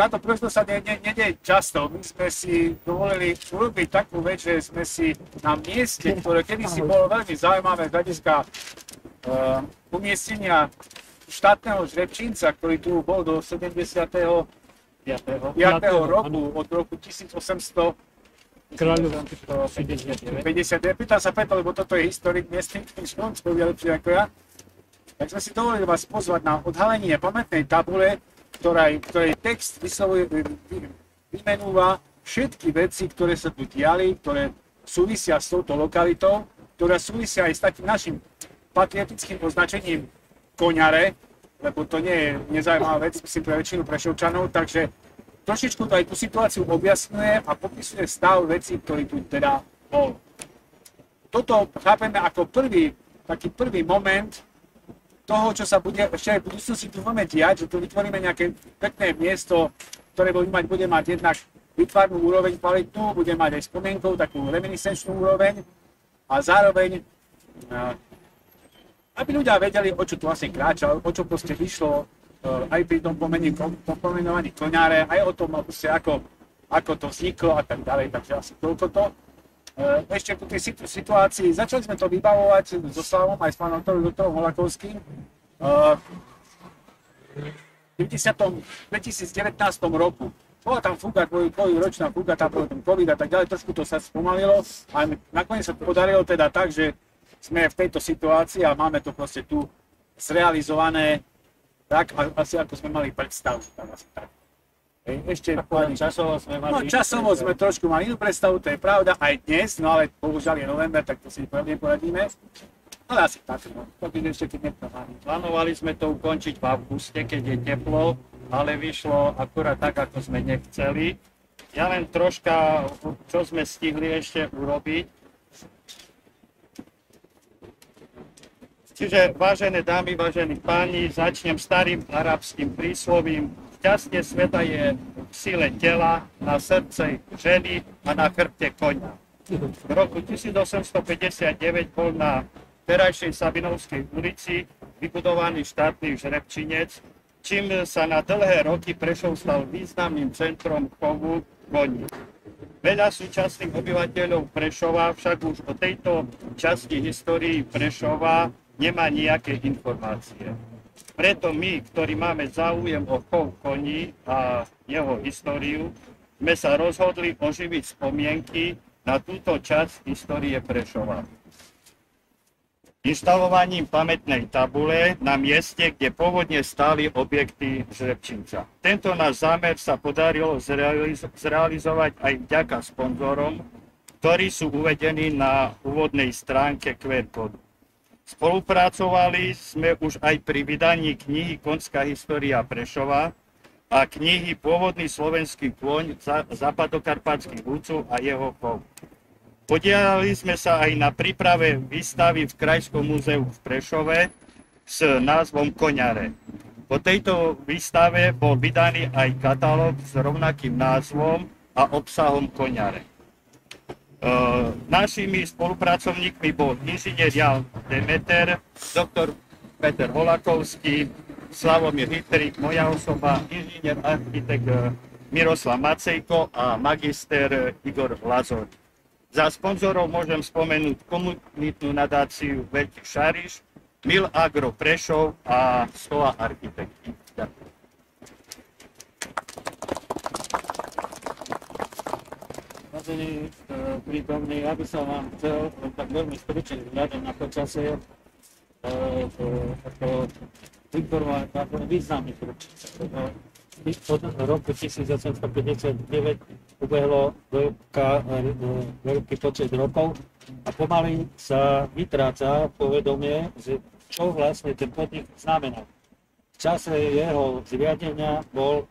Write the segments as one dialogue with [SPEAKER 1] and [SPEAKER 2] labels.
[SPEAKER 1] táto príležitosť sa nedieje často. My sme si dovolili urobiť takú vec, že sme si na mieste, ktoré kedysi bolo veľmi zaujímavé z hľadiska umiestnenia štátneho žrebčínca, ktorý tu bol do 75. roku, od roku 1859. Pýtam sa preto, lebo toto je historik miestny, ktorý spomínal lepšie ako ja. Tak sme si dovolili vás pozvať na odhalenie pamätnej tabule, ktorej text vymenúva všetky veci, ktoré sa tu diali, ktoré súvisia s touto lokalitou, ktoré súvisia aj s takým našim patriotickým označením Koňare, lebo to nie je nezaujímavá vec, myslím, pre väčšinu Prešovčanov, takže trošičku to aj tú situáciu objasňuje a popisuje stav vecí, ktorý tu teda bol. Toto chápeme ako taký prvý moment toho, čo sa bude ešte aj v budúcnosti tu budeme diať, že tu vytvoríme nejaké pekné miesto, ktoré bude mať jednak výtvarnú úroveň kvalitnú, bude mať aj spomienkou takú reminiscenčnú úroveň a zároveň aby ľudia vedeli, o čo tu vlastne kráča, o čo proste vyšlo aj pri tom pomenovaní Koňare, aj o tom, ako to vzniklo a tak ďalej, takže asi toľko to. Ešte ku tej situácii, začali sme to vybavovať so Slavom aj s pánom doktorom Holakovským. V 2019 roku bola tam fúga, dvojročná fúga, tam bol ten COVID a tak ďalej, trošku to sa spomalilo a nakoniec sa podarilo teda tak, že sme v tejto situácii a máme to proste tu zrealizované tak, asi ako sme mali predstavu. Tak. Ešte
[SPEAKER 2] časovo sme mali...
[SPEAKER 1] časovo sme trošku mali inú predstavu, to je pravda, aj dnes, no ale bohužiaľ je november, tak to si pevne poradíme. Ale asi tak, no, to by ešte keď nepomáli.
[SPEAKER 2] Plánovali sme to ukončiť v auguste, keď je teplo, ale vyšlo akurát tak, ako sme nechceli. Ja len troška, čo sme stihli ešte urobiť. Čiže, vážené dámy, vážení páni, začnem starým arabským príslovím. Šťastie sveta je v sile tela, na srdce ženy a na chrbte koňa. V roku 1859 bol na terajšej Sabinovskej ulici vybudovaný štátny žrebčinec, čím sa na dlhé roky Prešov stal významným centrom chovu koní. Veľa súčasných obyvateľov Prešova však už o tejto časti histórii Prešova nemá nejaké informácie. Preto my, ktorí máme záujem o chov koní a jeho históriu, sme sa rozhodli oživiť spomienky na túto časť histórie Prešova. Inštalovaním pamätnej tabule na mieste, kde pôvodne stáli objekty žrebčinca. Tento náš zámer sa podarilo zrealizovať aj vďaka sponzorom, ktorí sú uvedení na úvodnej stránke QR kódu. Spolupracovali sme už aj pri vydaní knihy Konská história Prešova a knihy Pôvodný slovenský kôň západokarpatských hudcov a jeho chov. Podielali sme sa aj na príprave výstavy v Krajskom múzeu v Prešove s názvom Koňare. Po tejto výstave bol vydaný aj katalóg s rovnakým názvom a obsahom Koňare. Našimi spolupracovníkmi bol inžinier Jan Demeter, doktor Peter Holakovský, Slavomír Hitrik, moja osoba, inžinier architekt Miroslav Macejko a magister Igor Lazor. Za sponzorov môžem spomenúť komunitnú nadáciu Veľký Šariš, Mil Agro Prešov a Stoa architekti. Ďakujem.
[SPEAKER 3] Vážení prítomní, ja by som vám chcel tak veľmi stručne vzhľadom na počasie informovať ako významných určite. Od roku 1859 ubehlo veľký počet rokov a pomaly sa vytráca povedomie, že čo vlastne ten podnik znamená. V čase jeho zriadenia bol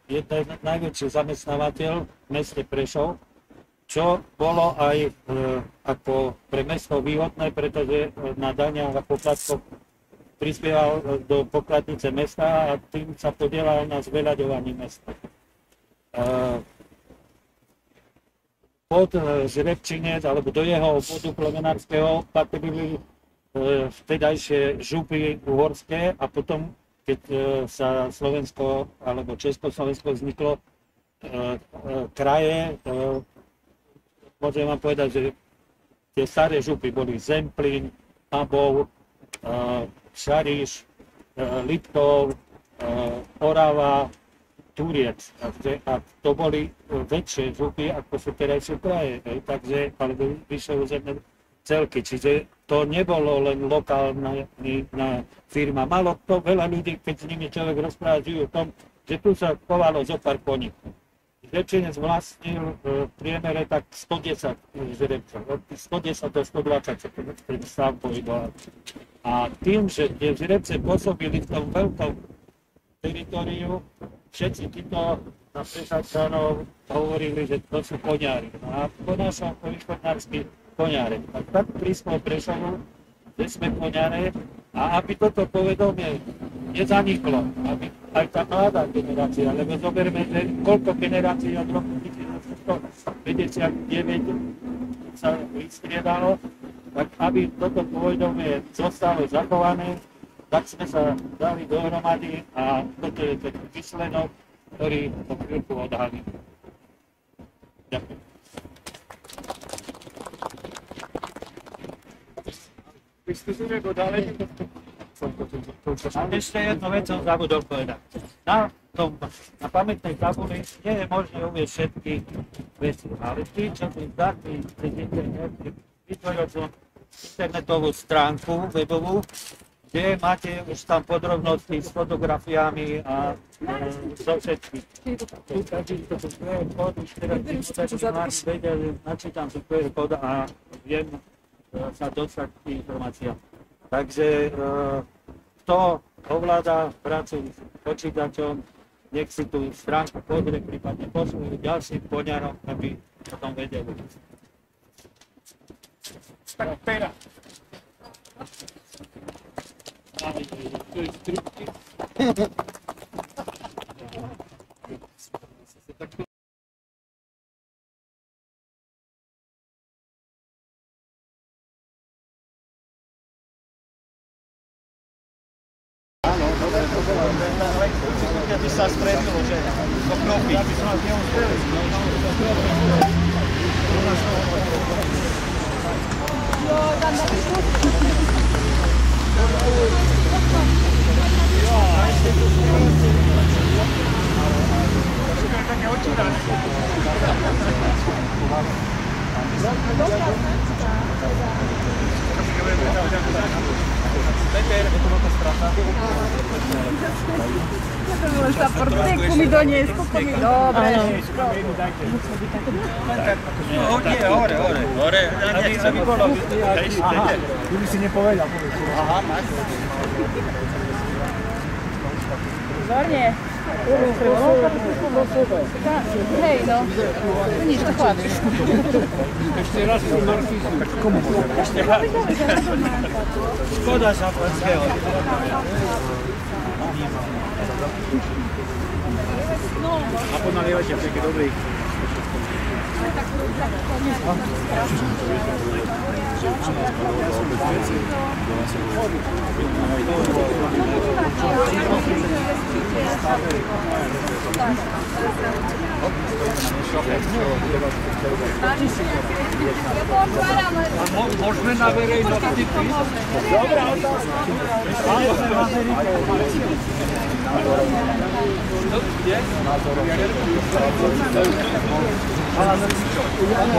[SPEAKER 3] jeden najväčší zamestnávateľ v meste Prešov, čo bolo aj ako pre mesto výhodné, pretože na daniach a poplatkoch prispieval do pokladnice mesta a tým sa podielal na zveľaďovaní mesta. Pod žrebčinec alebo do jeho obvodu plemenárskeho patrili vtedajšie župy uhorské a potom keď sa Slovensko alebo Československo vzniklo, kraje, môžem vám povedať, že tie staré župy boli Zemplín, Habov, Šariš, Liptov, Orava, Turiec. A to boli väčšie župy, ako sú terajšie kraje, takže, alebo vyššie územné celky. Čiže to nebolo len lokálna firma. Malo to veľa ľudí, keď s nimi človek rozpráva, žijú o tom, že tu sa chovalo zo pár koní. Žrebčenec vlastnil v priemere tak 110 žrebcov, od 110 do 120 sa ten stav pohyboval. A tým, že tie žrebce pôsobili v tom veľkom teritóriu, všetci títo na prechádzanov hovorili, že to sú koniári. A ponášal po východnársky koniare. A tak prišlo Prešovu, že sme koniare, a aby toto povedomie nezaniklo, aby aj tá mladá generácia, lebo zoberme, že koľko generácií od roku 1959 sa vystriedalo, tak aby toto povedomie zostalo zachované, tak sme sa dali dohromady a toto je ten výsledok, ktorý po chvíľku odhalí. Ďakujem.
[SPEAKER 1] Vystupujeme go ďalej.
[SPEAKER 3] Ešte jednu vec som zabudol povedať. Na pamätnej tabuli nie je možné uvieť všetky veci, ale tí, čo si zdatí cez internet, vytvoril som internetovú stránku webovú, kde máte už tam podrobnosti s fotografiami a so všetkým. Tu takisto sú QR kódy, ktoré vedia, načítam si QR kód a viem sa dostať k informáciám. Takže kto ovláda prácu s počítačom, nech si tú stránku pozrie, prípadne poslúži ďalším koniarom, aby o tom vedeli.
[SPEAKER 1] Tak pera.
[SPEAKER 2] Keby sa stretlo, že to kropí. Aby som vás neustrelil.
[SPEAKER 1] Také očírané.
[SPEAKER 4] Sa porteku mi doniesť, koľko mi... Dobre.
[SPEAKER 2] Hore. Ja nechcem. Aha,
[SPEAKER 1] Tu by si nepovedal.
[SPEAKER 2] Aha, máš.
[SPEAKER 4] Zorne. Hej, no. Nič, to chlapíš.
[SPEAKER 1] Ešte raz som Markízu. Komu môžem?
[SPEAKER 2] Ešte raz. Škoda Šapanského.
[SPEAKER 1] A podnalievate všetky dobrý.
[SPEAKER 2] Môžeme na verejnosti prísť?
[SPEAKER 1] Dobrá otázka.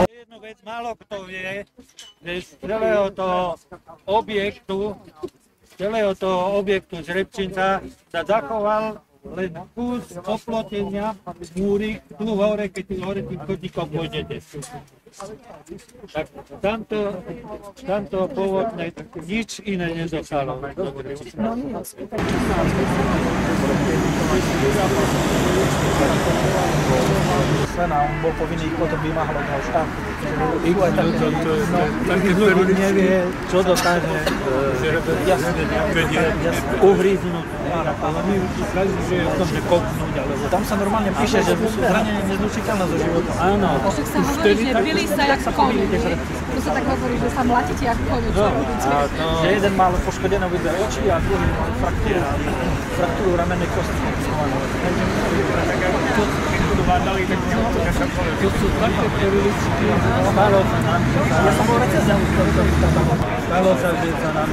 [SPEAKER 3] Jednu vec málo kto vie, že z celého toho objektu Žrebčinca sa zachoval len kus oplotenia múry tu hore, keď tu hore tým chodníkom pôjdete. Tak tamto pôvodné nič iné nezostalo.
[SPEAKER 5] A on bol povinný ich potom vymáhať od štátu. Takých ľudí nevie, čo dokáže uhríznúť. Ale my každý žije v tom, že kopnúť, alebo tam sa normálne píše, že zranenie nezlučiteľné so životom.
[SPEAKER 3] Áno.
[SPEAKER 4] Však sa hovorí, že byli sa jak koň. To sa tak hovorí, že sa mlatíte ako koňu, čo robíte?
[SPEAKER 5] Že jeden mal poškodené obidve oči a druhý mal fraktúru ramennej kostky. To sú také periličky. Ja som bol recenzent, stalo sa, že sa nám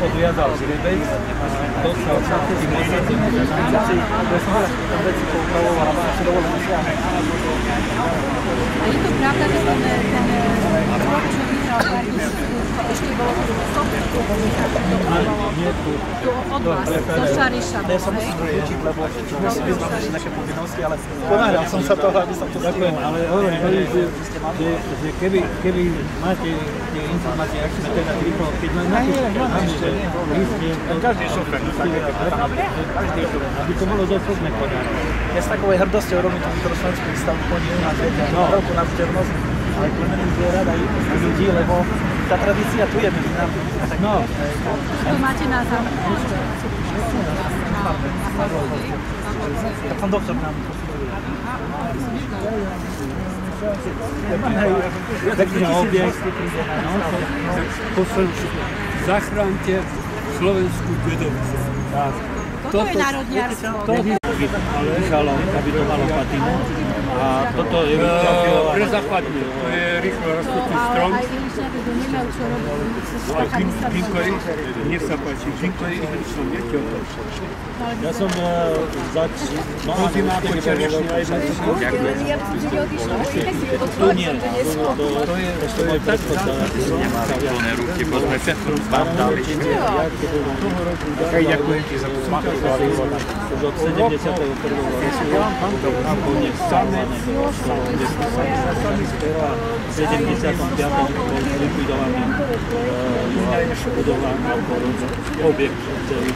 [SPEAKER 5] odviazal žrebec a dostal sa tým mesiacom, že nám veci, ja som hovoril, že tam veci poupravoval a si dovolil siahnuť.
[SPEAKER 4] A je to pravda, že ten rok, čo vyhral Bardiš, ešte bolo to od vás, do Šariša.
[SPEAKER 5] Ja som musel učiť, lebo musím vyznať ešte také povinnosti, ale ponáhľal som sa toho, aby som to ďakujem, ale hovorím, že keby máte tie informácie, ak sme teda rýchlo, keď napíšte lístne, každý šofer, aby to bolo dostupné podať. Ja s takovej hrdosťou robím tú vnitroslovenskú výstavu koní u nás, viete, veľkú návštevnosť, ale plemenných zvierat aj ľudí, lebo tá tradícia tu je medzi nami. No.
[SPEAKER 4] To máte na zámku?
[SPEAKER 5] Tak pán doktor nám posuduje. Taký objekt.
[SPEAKER 6] Zachránte slovenskú Bedovicu.
[SPEAKER 4] Toto je národniarstvo.
[SPEAKER 3] Dýchalo, aby to malo patinu. A toto je
[SPEAKER 6] Prezapadne, to je rýchlo rastúci strom.
[SPEAKER 4] Aj Ilišňaty to nemajú čo robiť.
[SPEAKER 6] Ginkoj, nech sa páči, Ginkoj, som viete o tom.
[SPEAKER 3] Ja som
[SPEAKER 6] Zima počerešňa aj na to.
[SPEAKER 4] Ja by som si neodišla.
[SPEAKER 3] tu nie, to je tak
[SPEAKER 1] Plné ruky, bo sme všetko zbavdali. Ďakujem ti za tú matku.
[SPEAKER 3] už od 71. roku nakoniec stanoveného a v 75. bol likvidovaný budova ako objekt celý.